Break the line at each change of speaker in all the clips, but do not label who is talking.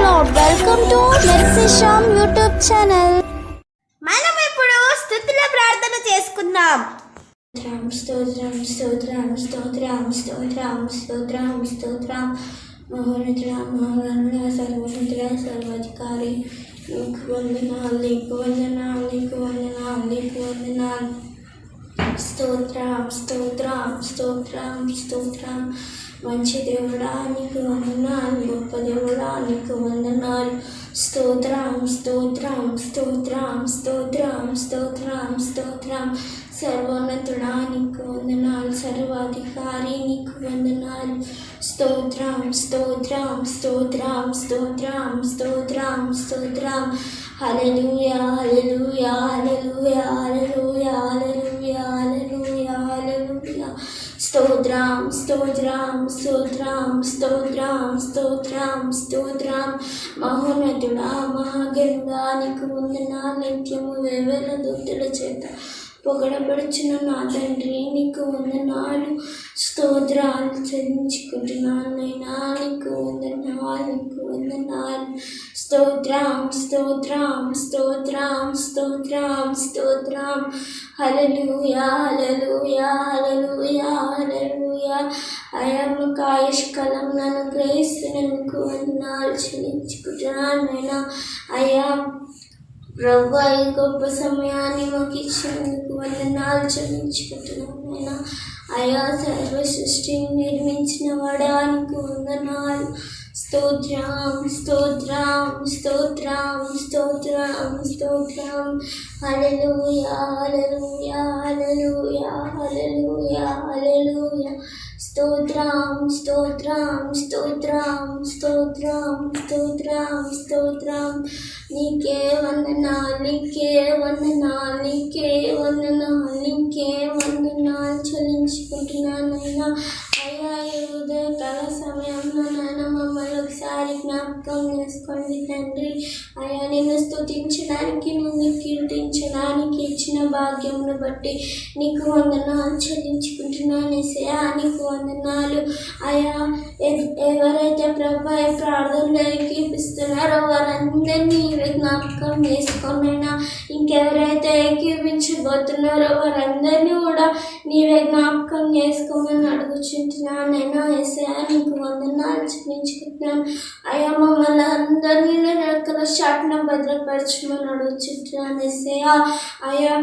Lord. Welcome to Mercy Sham YouTube channel.
మనం ఇప్పుడు స్తుతుల ప్రార్థన చేసుకుందాం.
స్తోత్రం స్తోత్రం స్తోత్రం స్తోత్రం స్తోత్రం స్తోత్రం మహోన్నతుడా మహాగణుడ సర్వోన్నతుడా సర్వాధికారి నీకు వందనాలు నీకు వందనాలు నీకు వందనాలు నీకు వందనాలు. స్తోత్రం స్తోత్రం స్తోత్రం స్తోత్రం మంచి దేవుడా నీకు వందనాలు, గొప్ప దేవుడా నీకు వందనాలు. స్తోత్రం స్తోత్రం స్తోత్రం స్తోత్రం స్తోత్రం స్తోత్రం సర్వోన్నతుడా నీకు వందనాలు, సర్వాధికారి నీకు వందనాలు. స్తోత్రం స్తోత్రం స్తోత్రం స్తోత్రం స్తోత్రం స్తోత్రం హల్లెలూయా హల్లెలూయా హల్లెలూయా హల్లెలూయా హల్లెలూయా హల్లెలూయా హల్లెలూయా. స్తోత్రం స్తోత్రం స్తోత్రం స్తోత్రం స్తోత్రం స్తోత్రం మహోన్నతుడా మహాగణుడా నీకు వందనాలు. నిత్యము వేవేల దూతల చేత పొగడబడుచున్న నా తండ్రి నీకు వందనాలు. స్తోత్రాలు చెల్లించుకుంటున్నాను నైనా నీకు వందనాలు నీకు వందనాలు. స్తోత్రం స్తోత్రం స్తోత్రం స్తోత్రం స్తోత్రం హల్లెలూయా హల్లెలూయా హల్లెలూయా హల్లెలూయా. అయామకు ఆయుష్కాలం నన్ను గ్రహిస్తున్నందుకు వందనాలు చెల్లించుకుంటున్నాను నైనా. అయా ప్రభువా ఈ గొప్ప సమయాన్ని మాకు ఇచ్చినందుకు వందనాలు చెల్లించుకుంటున్నాను నైనా. అయా సర్వ సృష్టిని నిర్మించిన వాడానికి వందనాలు. స్తోత్రం స్తోత్రం స్తోత్రం స్తోత్రం స్తోత్రం హల్లెలూయా హల్లెలూయా హల్లెలూయా హల్లెలూయా హల్లెలూయా. స్తోత్రం స్తోత్రం స్తోత్రం స్తోత్రం స్తోత్రం స్తోత్రం నీకే వందనాలు నీకే వందనాలు నీకే వందనాలు నీకే వందనాలు చెల్లించుకుంటున్నానైనా. అయ్యా ఈ ఉదయకాల సమయంలో నాయన మమ్మల్ని ఒకసారి జ్ఞాపకం చేసుకోండి తండ్రి. అయ్యా నిన్ను స్తుతించడానికి నిన్ను కీర్తించడానికి ఇచ్చిన భాగ్యమును బట్టి నీకు వందనాలు చెల్లించుకుంటున్నాను యేసయ్యా నీకు వందనాలు. అయ్యా ఎవరైతే ప్రభా ఈ ప్రార్థనలో ఏకీపిస్తున్నారో వారందరినీ నీవే జ్ఞాపకం చేసుకోనైనా. ఇంకెవరైతే ఏకీపించబోతున్నారో వారందరినీ కూడా నీవే జ్ఞాపకం చేసుకోమని అడుగుచుంటున్నానైనా యేసయ్యా నీకు వందనాలు చెల్లించుకుంటున్నాను. అయ్యా మమ్మల్ని అందరినీ రెక్కల చాటున భద్రపరచమని అడుగుచుంటున్నాను యేసయ్యా. అయ్యా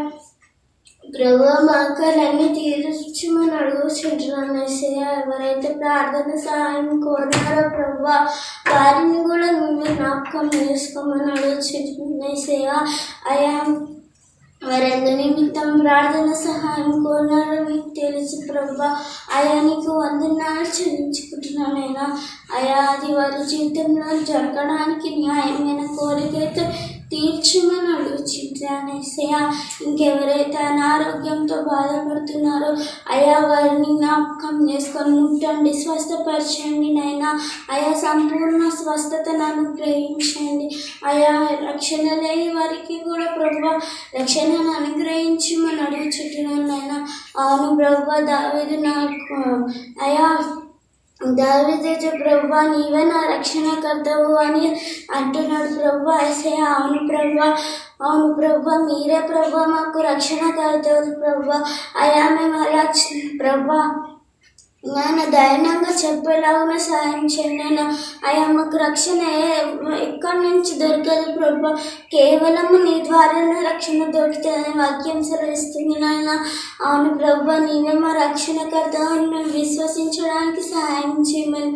ప్రభువా మా ఆకలన్నీ తీర్చమని అడుగుచుంటున్నాను యేసయ్యా. ఎవరైతే ప్రార్థన సహాయం కోరారో ప్రభువా వారిని కూడా నువ్వు జ్ఞాపకం చేసుకోమని అడుగుచుంటున్నాను యేసయ్యా. అయ్యా వారందరి నిమిత్తం ప్రార్థన సహాయం కోరారో మీకు తెలుసు ప్రభువా. అయా నీకు వందనాలు చెల్లించుకుంటున్నానైనా. అయా అది వారి జీవితంలో జరగడానికి న్యాయమైన కోరికైతే తీర్చమని అడుగుచుంటున్నాను యేసయ్యా. ఇంకెవరైతే అనారోగ్యంతో బాధపడుతున్నారో అయా వారిని జ్ఞాపకం చేసుకొని ముట్టండి, స్వస్థపరచండి నైనా. అయా సంపూర్ణ స్వస్థతను అనుగ్రహించండి. అయా రక్షణ లేని వారికి కూడా ప్రభువా రక్షణను అనుగ్రహించమని అడుగుచుంటున్నాను నాయన. అవును ప్రభువా దావీదు నాకు అయా దావీదు ప్రభువా నీవే నా రక్షణకర్తవు అని అంటున్నాడు ప్రభువా యేసయ్యా. అవును ప్రభువా అవును ప్రభువా మీరే ప్రభువా మాకు రక్షణకర్తవు ప్రభువా. అయా మేము అలా ప్రభువా నాన్న ధైర్యంగా చెప్పేలాగా సహాయం చేయండి. అయ్యా మాకు రక్షణ ఎక్కడి నుంచి దొరకదు ప్రభా, కేవలం నీ ద్వారానే రక్షణ దొరుకుతుందని వాక్యం సెలవిస్తుంది నాయన. అవును ప్రభా నీవే మా రక్షణకర్త మేము విశ్వసించడానికి సహాయం చేయమని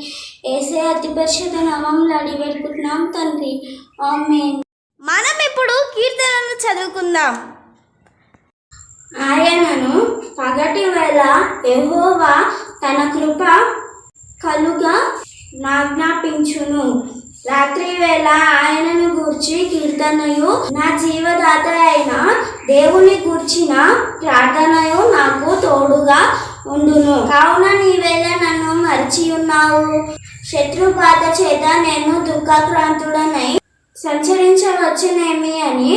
యేసయ్య అతి పరిశుద్ధ నామములో అడిగి పెట్టుకుంటున్నాం తండ్రి, ఆమేన్.
మనం ఇప్పుడు కీర్తనలు చదువుకుందాం.
ఆయనను పగటి వేళ యెహోవా తన కృప కలుగా నాజ్ఞాపించును. రాత్రి వేళ ఆయనను గూర్చి కీర్తనయు నా జీవదాత అయిన దేవుని గూర్చిన ప్రార్థనయు నాకు తోడుగా ఉండును. కావున నీవేళ నన్ను మరిచి ఉన్నావు. శత్రు బాధ చేత నేను దుఃఖాక్రాంతుడనై సంచరించవచ్చునేమి అని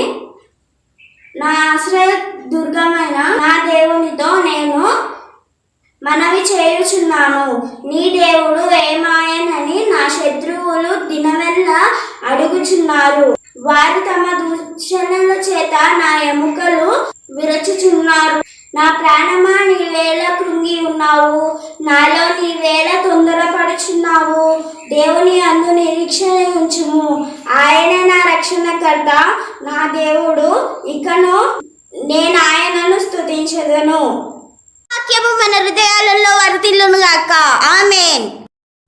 నా ఆశ్రయ దుర్గమైన నా దేవునితో నేను మనవి చేయుచున్నాను. నీ దేవుడు ఏమాయనని నా శత్రువులు దినమెల్లా అడుగుచున్నారు. వారు తమ దూషణల చేత నా ఎముకలు విరచుచున్నారు. నా ప్రాణమా, నీవేళ కృంగి ఉన్నావు? నాలో నీవేళ తొందరపడుచున్నావు? దేవుని అందు నిరీక్షణ ఉంచుము. ఆయన నా రక్షణకర్త, నా దేవుడు. ఇకను నేను ఆయనను స్తుతించెదను.
వాక్యము మన హృదయాలలో వర్ధిల్లును గాక. ఆమేన్.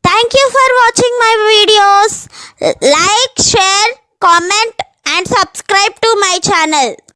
Thank you for watching my videos. Like, share, comment and subscribe to my channel.